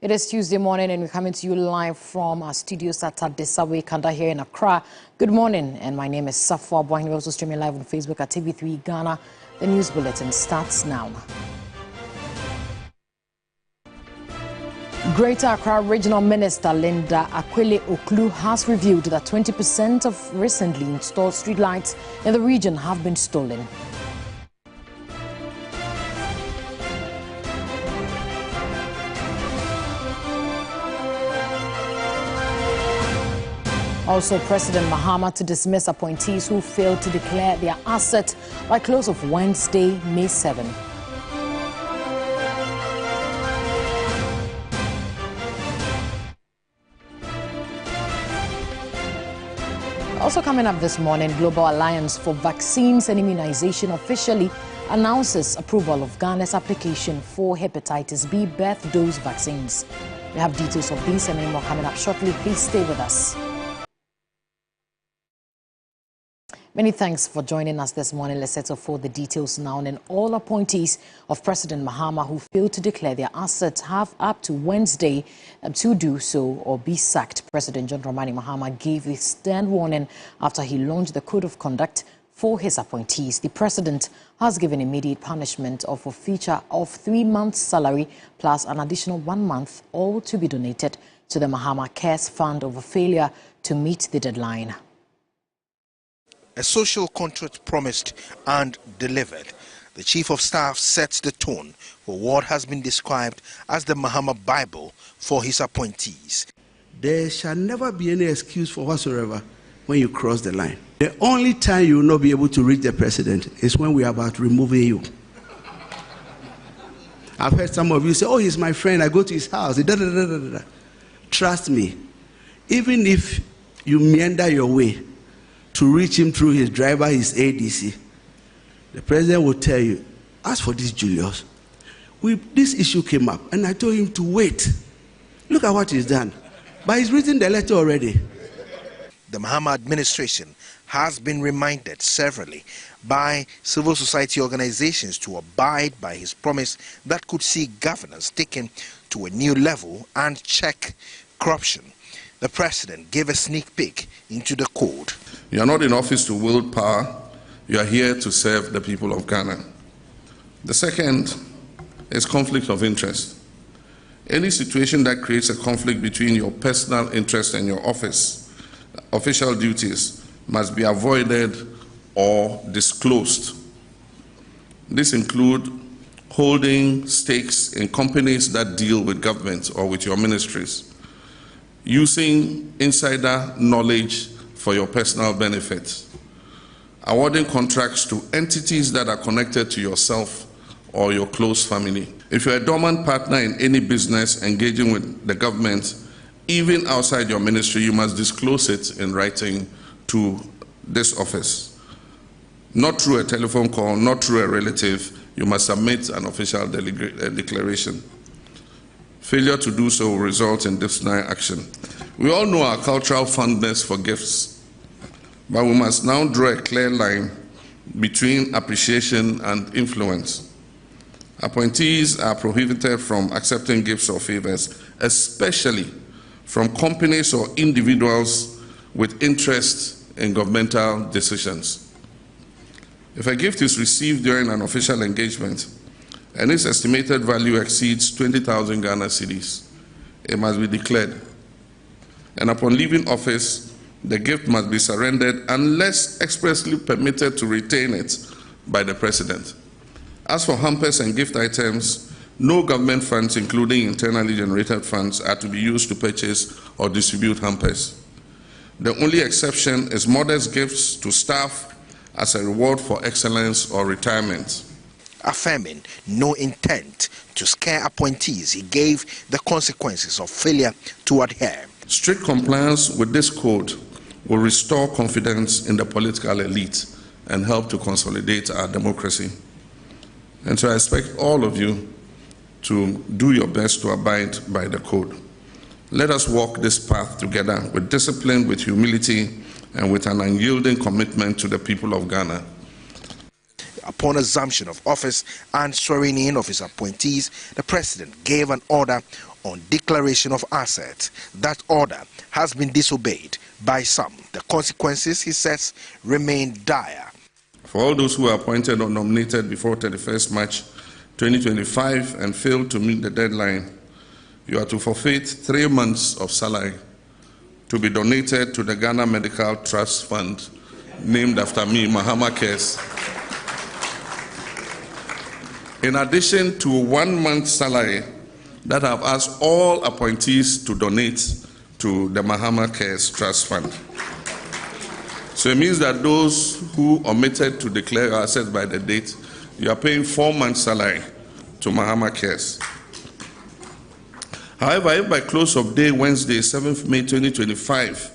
It is Tuesday morning and we're coming to you live from our studios at Desawe Kanda here in Accra. Good morning, and my name is Safwa Boy. We're also streaming live on Facebook at TV3 Ghana. The news bulletin starts now. Greater Accra Regional Minister Linda Akwele Oklu has revealed that 20% of recently installed streetlights in the region have been stolen. Also, President Mahamas to dismiss appointees who failed to declare their asset by close of Wednesday, May 7. Also coming up this morning, Global Alliance for Vaccines and Immunization officially announces approval of Ghana's application for hepatitis B birth dose vaccines. We have details of these and many more coming up shortly. Please stay with us. Many thanks for joining us this morning. Let's settle for the details now. And all appointees of President Mahamas who failed to declare their assets have up to Wednesday to do so or be sacked. President John Dramani Mahama gave a stern warning after he launched the Code of Conduct for his appointees. The president has given immediate punishment of a forfeiture of 3 months' salary plus an additional 1 month, all to be donated to the Mahama Cares Fund over failure to meet the deadline. A social contract promised and delivered. The Chief of Staff sets the tone for what has been described as the Mahama Bible for his appointees. There shall never be any excuse for whatsoever when you cross the line. The only time you will not be able to reach the president is when we are about removing you. I've heard some of you say, oh, he's my friend, I go to his house. Trust me, even if you meander your way to reach him through his driver, his ADC, the president will tell you, as for this Julius, this issue came up and I told him to wait. Look at what he's done. But he's written the letter already. The Mahama administration has been reminded severally by civil society organizations to abide by his promise that could see governance taken to a new level and check corruption. The president gave a sneak peek into the code. You are not in office to wield power. You are here to serve the people of Ghana. The second is conflict of interest. Any situation that creates a conflict between your personal interest and your official duties must be avoided or disclosed. This includes holding stakes in companies that deal with government or with your ministries, using insider knowledge for your personal benefit, awarding contracts to entities that are connected to yourself or your close family. If you're a dormant partner in any business engaging with the government, even outside your ministry, you must disclose it in writing to this office. Not through a telephone call, not through a relative. You must submit an official declaration. Failure to do so will result in disciplinary action. We all know our cultural fondness for gifts, but we must now draw a clear line between appreciation and influence. Appointees are prohibited from accepting gifts or favors, especially from companies or individuals with interest in governmental decisions. If a gift is received during an official engagement and its estimated value exceeds 20,000 Ghana cedis, it must be declared. And upon leaving office, the gift must be surrendered unless expressly permitted to retain it by the president. As for hampers and gift items, no government funds, including internally generated funds, are to be used to purchase or distribute hampers. The only exception is modest gifts to staff as a reward for excellence or retirement. Affirming no intent to scare appointees, he gave the consequences of failure to adhere. Strict compliance with this code will restore confidence in the political elite and help to consolidate our democracy. And so I expect all of you to do your best to abide by the code. Let us walk this path together with discipline, with humility, and with an unyielding commitment to the people of Ghana. Upon assumption of office and swearing in of his appointees, the president gave an order on declaration of assets. That order has been disobeyed by some. The consequences, he says, remain dire. For all those who are appointed or nominated before 31st March 2025 and fail to meet the deadline, you are to forfeit 3 months of salary to be donated to the Ghana Medical Trust Fund, named after me, Mahamas. In addition to 1 month's salary that I've asked all appointees to donate to the Mahamas Trust Fund. So it means that those who omitted to declare assets by the date, you are paying 4 months' salary to Mahamas. However, if by close of day Wednesday, 7th May 2025,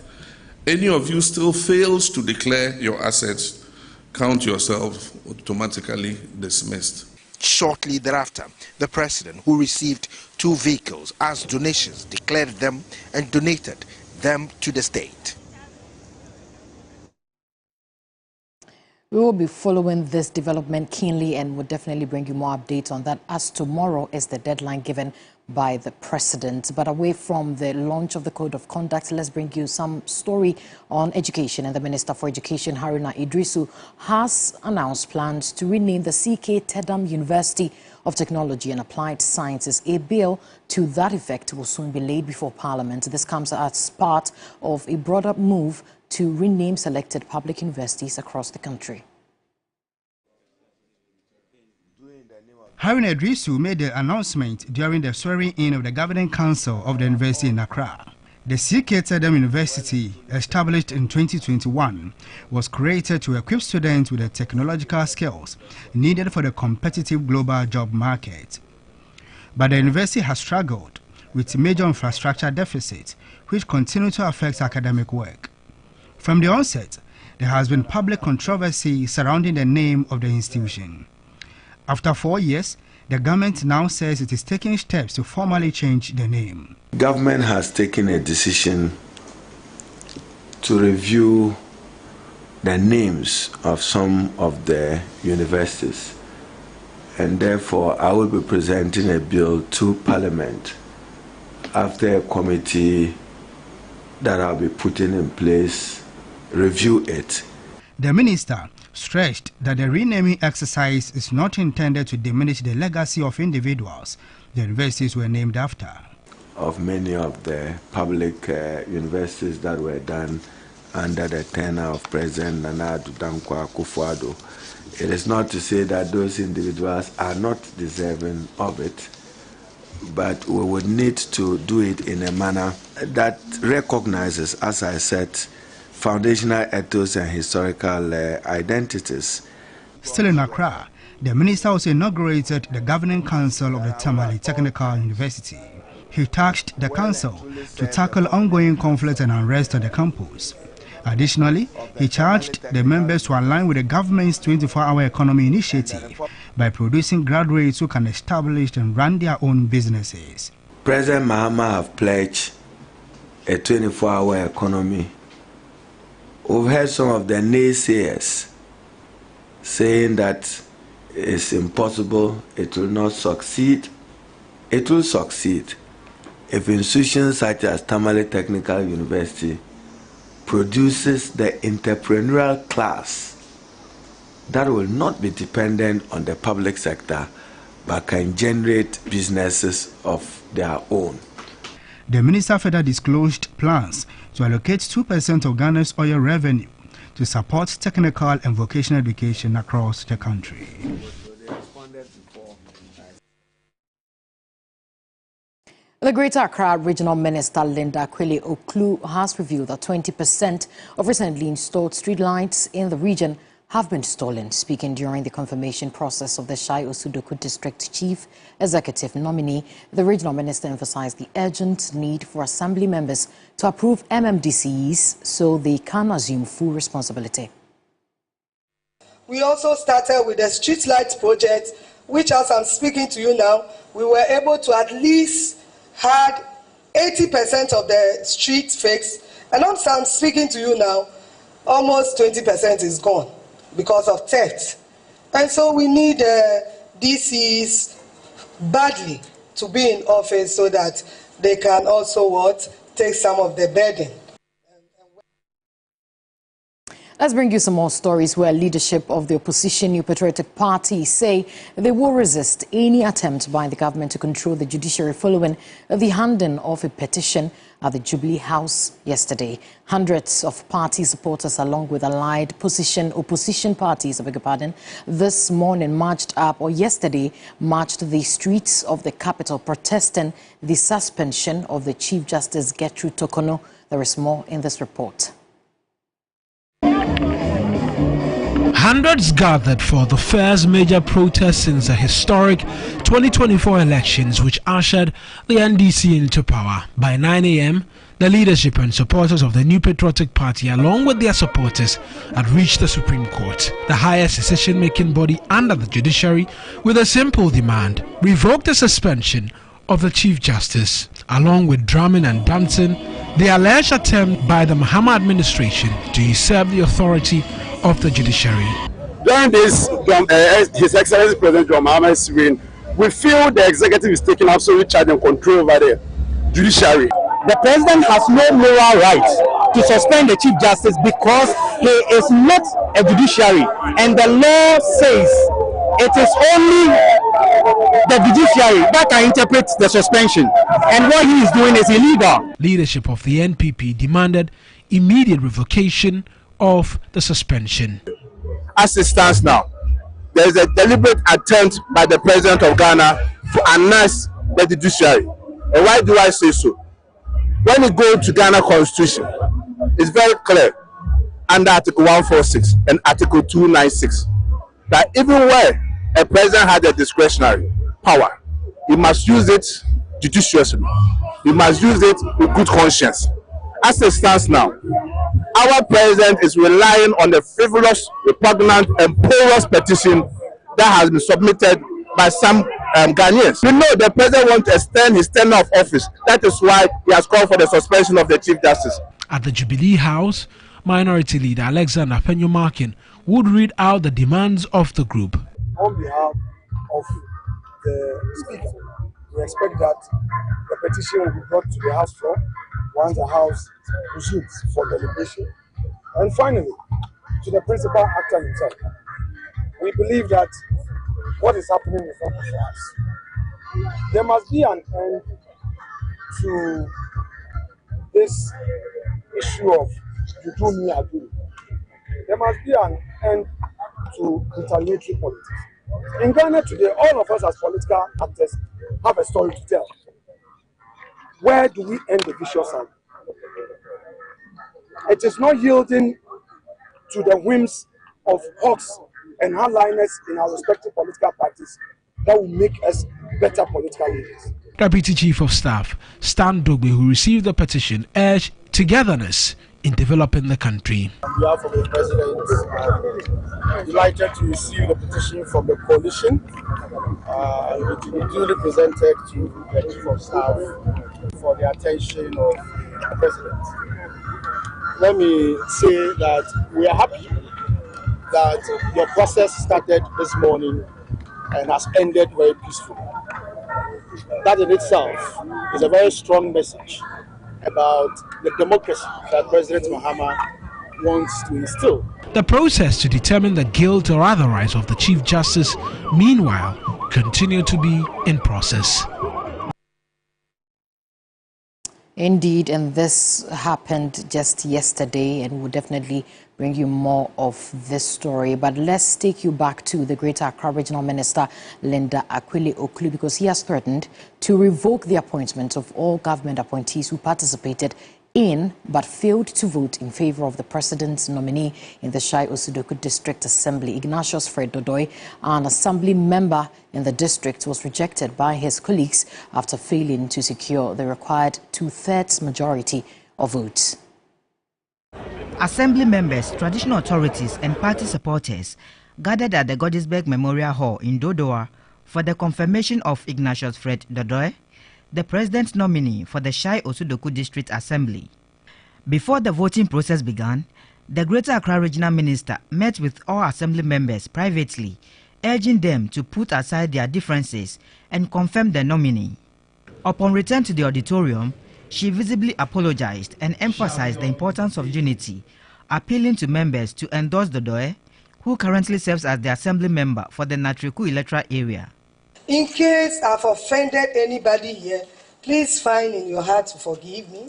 any of you still fails to declare your assets, count yourself automatically dismissed. Shortly thereafter, the president, who received 2 vehicles as donations, declared them and donated them to the state. We will be following this development keenly and will definitely bring you more updates on that, as tomorrow is the deadline given by the president. But away from the launch of the Code of Conduct, let's bring you some story on education. And the Minister for Education, Haruna Idrisu, has announced plans to rename the CK Tedam University of Technology and Applied Sciences. A bill to that effect will soon be laid before Parliament. This comes as part of a broader move to rename selected public universities across the country. Haruna Idrisu made the announcement during the swearing-in of the Governing Council of the University in Accra. The CK Tedam University, established in 2021, was created to equip students with the technological skills needed for the competitive global job market. But the university has struggled with major infrastructure deficits, which continue to affect academic work. From the onset, there has been public controversy surrounding the name of the institution. After 4 years, the government now says it is taking steps to formally change the name. Government has taken a decision to review the names of some of the universities, and therefore I will be presenting a bill to Parliament after a committee that I'll be putting in place review it. The minister stressed that the renaming exercise is not intended to diminish the legacy of individuals the universities were named after. Of many of the public universities that were done under the tenure of President Nana Addo Dankwa Akufo-Addo, it is not to say that those individuals are not deserving of it, but we would need to do it in a manner that recognizes, as I said, foundational ethos and historical identities. Still in Accra, the minister also inaugurated the Governing Council of the Tamale Technical University. He tasked the council to tackle ongoing conflict and unrest on the campus. Additionally, he charged the members to align with the government's 24-hour economy initiative by producing graduates who can establish and run their own businesses. President Mahamas have pledged a 24-hour economy. We've heard some of the naysayers saying that it's impossible, it will not succeed. It will succeed if institutions such as Tamale Technical University produces the entrepreneurial class that will not be dependent on the public sector but can generate businesses of their own. The minister further disclosed plans to allocate 2% of Ghana's oil revenue to support technical and vocational education across the country. The Greater Accra Regional Minister Linda Kweli Oklu has revealed that 20% of recently installed streetlights in the region have been stolen. Speaking during the confirmation process of the Shai Osudoku District Chief Executive nominee, the regional minister emphasized the urgent need for assembly members to approve MMDCs so they can assume full responsibility. We also started with the streetlight project, which, as I'm speaking to you now, we were able to at least had 80% of the streets fixed, and as I'm speaking to you now, almost 20% is gone because of theft. And so we need DCs badly to be in office so that they can also take some of the burden. Let's bring you some more stories where leadership of the opposition New Patriotic Party say they will resist any attempt by the government to control the judiciary following the handing of a petition at the Jubilee House yesterday. Hundreds of party supporters along with allied opposition parties, this morning yesterday marched the streets of the capital protesting the suspension of the Chief Justice Gertrude Tokono. There is more in this report. Hundreds gathered for the first major protest since the historic 2024 elections, which ushered the NDC into power. By 9 a.m., the leadership and supporters of the New Patriotic Party, along with their supporters, had reached the Supreme Court, the highest decision-making body under the judiciary, with a simple demand: revoke the suspension of the Chief Justice. Along with drumming and dancing, the alleged attempt by the Mahamas administration to usurp the authority of the judiciary. During this, His Excellency President John Mahamas' reign, we feel the executive is taking absolute charge and control over the judiciary. The president has no moral right to suspend the Chief Justice because he is not a judiciary, and the law says it is only the judiciary that can interpret the suspension, and what he is doing is illegal. Leadership of the NPP demanded immediate revocation of the suspension. As it stands now, there is a deliberate attempt by the President of Ghana to annex the judiciary. And why do I say so? When you go to Ghana Constitution, it's very clear under Article 146 and Article 296 that even where a president has a discretionary power, he must use it judiciously. He must use it with good conscience. As it stands now, our president is relying on the frivolous, repugnant, and porous petition that has been submitted by some Ghanaians. We know the president wants to extend his tenure of office. That is why he has called for the suspension of the Chief Justice. At the Jubilee House, Minority Leader Alexander Penyo-Markin would read out the demands of the group. On behalf of the Speaker, we expect that the petition will be brought to the House floor once the House resumes for deliberation. And finally, to the principal actor himself, we believe that what is happening in front of us, there must be an end to this issue of you do me, I do. There must be an end to retaliatory politics. In Ghana today, all of us as political actors have a story to tell. Where do we end the vicious cycle? It is not yielding to the whims of hawks and hardliners in our respective political parties that will make us better political leaders. Deputy Chief of Staff Stan Dogbe, who received the petition, urged togetherness in developing the country. On behalf of the President, I'm delighted to receive the petition from the coalition. It will be duly presented to the Chief of Staff for the attention of the President. Let me say that we are happy that your process started this morning and has ended very peacefully. That in itself is a very strong message about the democracy that President Mahama wants to instill. The process to determine the guilt or otherwise of the Chief Justice, meanwhile, continued to be in process. Indeed, and this happened just yesterday, and we'll definitely bring you more of this story. But let's take you back to the Greater Accra Regional Minister, Linda Akwili-Okulu, because he has threatened to revoke the appointment of all government appointees who participated in but failed to vote in favor of the president's nominee in the Shai Osudoku District Assembly. Ignatius Fred Dodoi, an assembly member in the district, was rejected by his colleagues after failing to secure the required 2/3 majority of votes. Assembly members, traditional authorities and party supporters gathered at the Godisberg Memorial Hall in Dodoa for the confirmation of Ignatius Fred Dodoi, the president's nominee for the Shai Osudoku District Assembly. Before the voting process began, the Greater Accra Regional Minister met with all assembly members privately urging them to put aside their differences and confirm the nominee. Upon return to the auditorium, she visibly apologized and emphasized the importance of unity, appealing to members to endorse Dodoe, who currently serves as the assembly member for the Natriku electoral area. In case I've offended anybody here, please find in your heart to forgive me.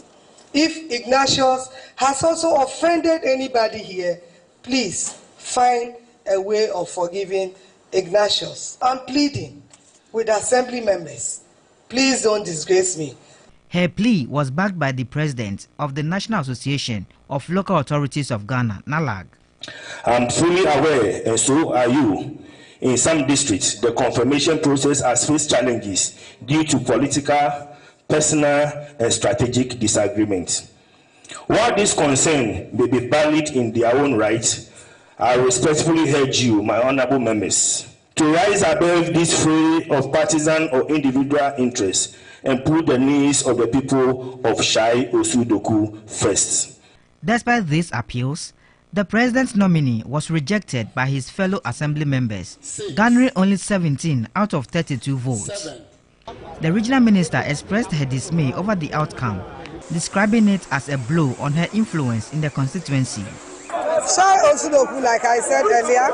If Ignatius has also offended anybody here, please find a way of forgiving Ignatius. I'm pleading with assembly members. Please don't disgrace me. Her plea was backed by the president of the National Association of Local Authorities of Ghana, NALAG. I'm fully aware, and so are you. In some districts, the confirmation process has faced challenges due to political, personal, and strategic disagreements. While this concern may be valid in their own right, I respectfully urge you, my honorable members, to rise above this fray of partisan or individual interests and put the needs of the people of Shai Osudoku first. Despite these appeals, the president's nominee was rejected by his fellow assembly members, garnering only 17 out of 32 votes. The regional minister expressed her dismay over the outcome, describing it as a blow on her influence in the constituency. Shai Osudoku, like I said earlier,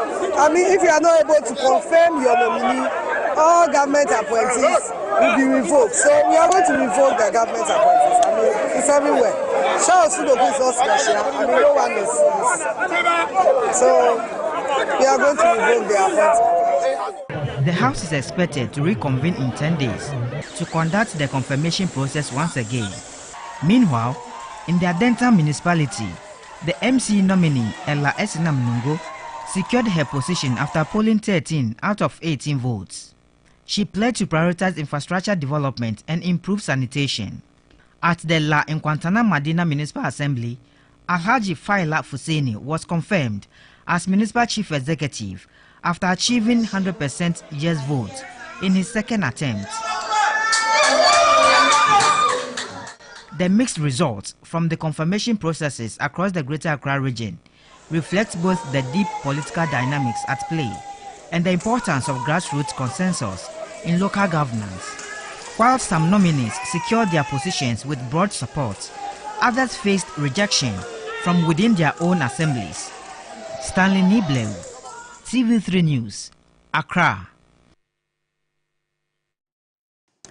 if you are not able to confirm your nominee, all government appointees will be revoked. So we are going to revoke the government appointees. It's everywhere. Shai Osudoku is not special. No one is. So we are going to revoke the appointment. The House is expected to reconvene in 10 days to conduct the confirmation process once again. Meanwhile, in the Adenta municipality, the MC nominee, Ella Esinam Nungo, secured her position after polling 13 out of 18 votes. She pledged to prioritize infrastructure development and improve sanitation. At the La Nkwantana Madina Municipal Assembly, Alhaji Faila Fuseni was confirmed as Municipal Chief Executive after achieving 100% yes vote in his second attempt. The mixed results from the confirmation processes across the Greater Accra region reflect both the deep political dynamics at play and the importance of grassroots consensus in local governance. While some nominees secured their positions with broad support, others faced rejection from within their own assemblies. Stanley Nibleu, TV3 News, Accra.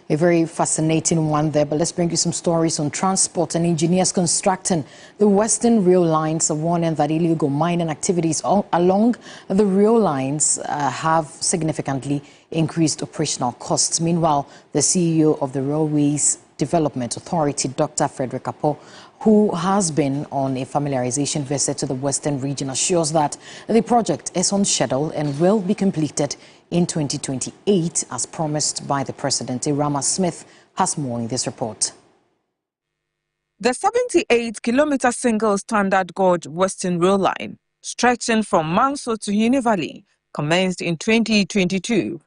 A very fascinating one there, but let's bring you some stories on transport. And engineers constructing the Western Rail Lines are warning that illegal mining activities along the rail lines have significantly increased operational costs. Meanwhile, the CEO of the Railways Development Authority, Dr. Frederick Apo, who has been on a familiarization visit to the Western region, assures that the project is on schedule and will be completed in 2028, as promised by the President. Rama Smith has more in this report. The 78-kilometer single standard gauge Western Rail Line, stretching from Manso to Univalley, commenced in 2022.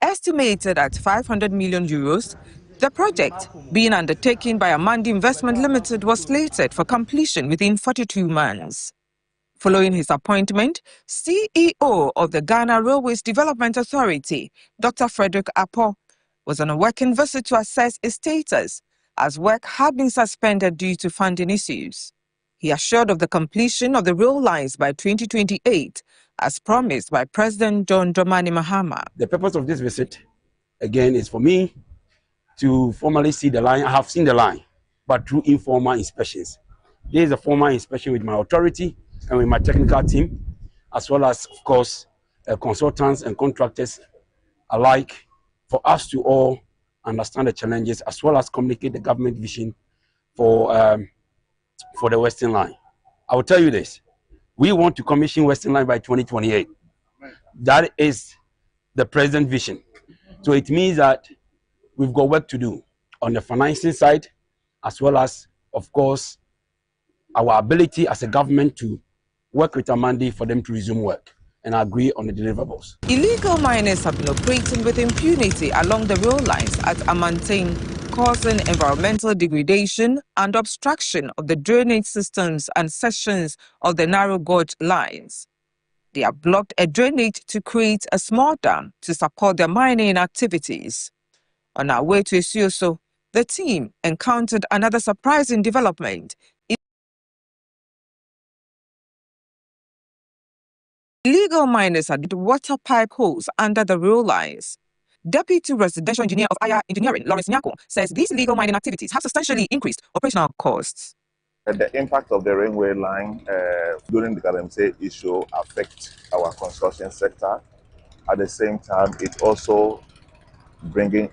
Estimated at 500 million euros, the project, being undertaken by Amandi Investment Limited, was slated for completion within 42 months. Following his appointment, CEO of the Ghana Railways Development Authority, Dr. Frederick Apo, was on a working visit to assess its status, as work had been suspended due to funding issues. He assured of the completion of the rail lines by 2028, as promised by President John Dramani Mahama. The purpose of this visit, again, is for me to formally see the line. I have seen the line, but through informal inspections. There is a formal inspection with my authority and with my technical team, as well as, of course, consultants and contractors alike, for us to all understand the challenges, as well as communicate the government vision for the Western Line. I will tell you this. We want to commission Western Line by 2028. That is the present vision. So it means that we've got work to do on the financing side, as well as, of course, our ability as a government to work with Amandi for them to resume work and agree on the deliverables. Illegal miners have been operating with impunity along the rail lines at Amantine, causing environmental degradation and obstruction of the drainage systems and sections of the narrow gauge lines. they have blocked a drainage to create a small dam to support their mining activities. On our way to Isioso, the team encountered another surprising development. Illegal miners had water pipe holes under the rail lines. Deputy Residential Engineer of Aya Engineering, Lawrence Nyako, says these illegal mining activities have substantially increased operational costs. The impact of the railway line during the Galamsey issue affects our construction sector. At the same time, it also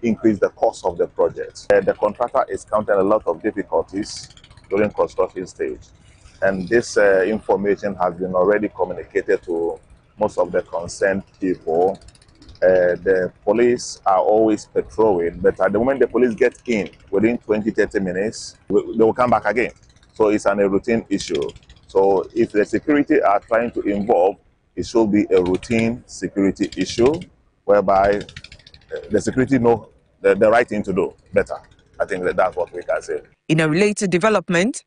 increase the cost of the project. The contractor is counting a lot of difficulties during construction stage. And this information has been already communicated to most of the concerned people. The police are always patrolling, but at the moment the police get in, within 20-30 minutes, they will come back again. So it's a routine issue. So if the security are trying to involve, it should be a routine security issue, whereby the security know the right thing to do better. I think that's what we can say. In a related development,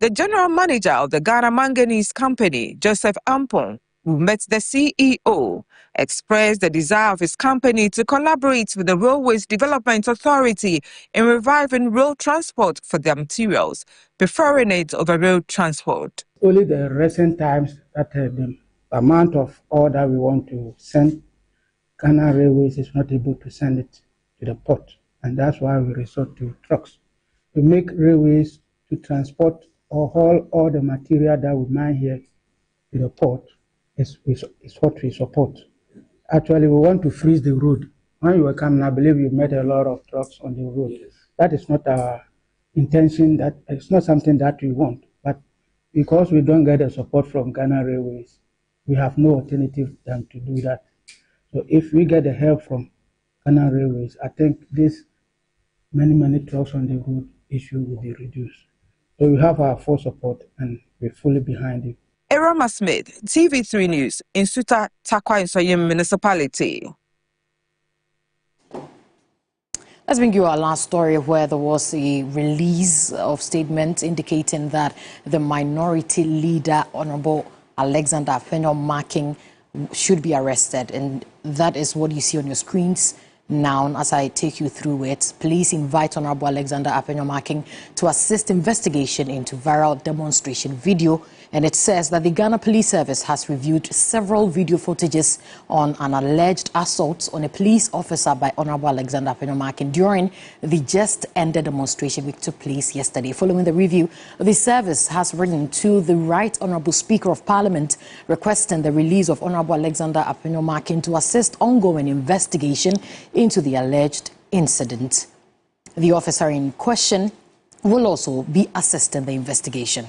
the general manager of the Ghana Manganese Company, Joseph Ampon, who met the CEO, expressed the desire of his company to collaborate with the Railways Development Authority in reviving rail transport for their materials, preferring it over road transport. Only the recent times that the amount of ore that we want to send, Ghana Railways is not able to send it to the port, and that's why we resort to trucks. To make railways to transport or haul all the material that we mine here to the port is what we support. Actually, we want to freeze the road. When you were coming, I believe you met a lot of trucks on the road. That is not our intention. That it's not something that we want. But because we don't get the support from Ghana Railways, we have no alternative than to do that. So if we get the help from Ghana Railways, I think this many trucks on the road issue will be reduced. So we have our full support and we're fully behind it. Erama Smith, TV3 News, in Suta Takwa Nsoyim Municipality. Let's bring you our last story where there was a release of statement indicating that the minority leader, Honorable Alexander Afenyo-Markin, should be arrested. And that is what you see on your screens now as I take you through it. Police invite Honorable Alexander Afenyo-Markin to assist investigation into viral demonstration video. And it says that the Ghana Police Service has reviewed several video footages on an alleged assault on a police officer by Honorable Alexander Afenyo-Markin during the just-ended demonstration which took place yesterday. Following the review, the service has written to the Right Honorable Speaker of Parliament requesting the release of Honorable Alexander Afenyo-Markin to assist ongoing investigation into the alleged incident. The officer in question will also be assisting the investigation.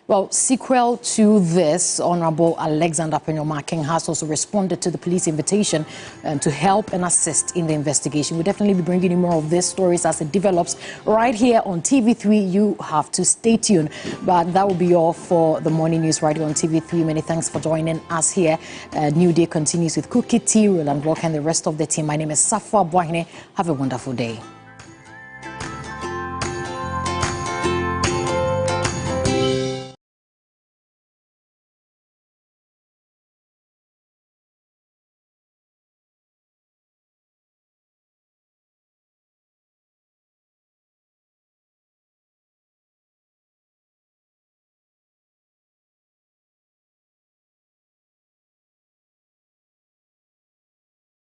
Well, sequel to this, Honorable Alexander Afenyo-Markin has also responded to the police invitation to help and assist in the investigation. We'll definitely be bringing you more of these stories as it develops right here on TV3. You have to stay tuned. But that will be all for the morning news right here on TV3. Many thanks for joining us here. New Day continues with Cookie T, Roland Walker, and the rest of the team. My name is Safwa Boahine. Have a wonderful day.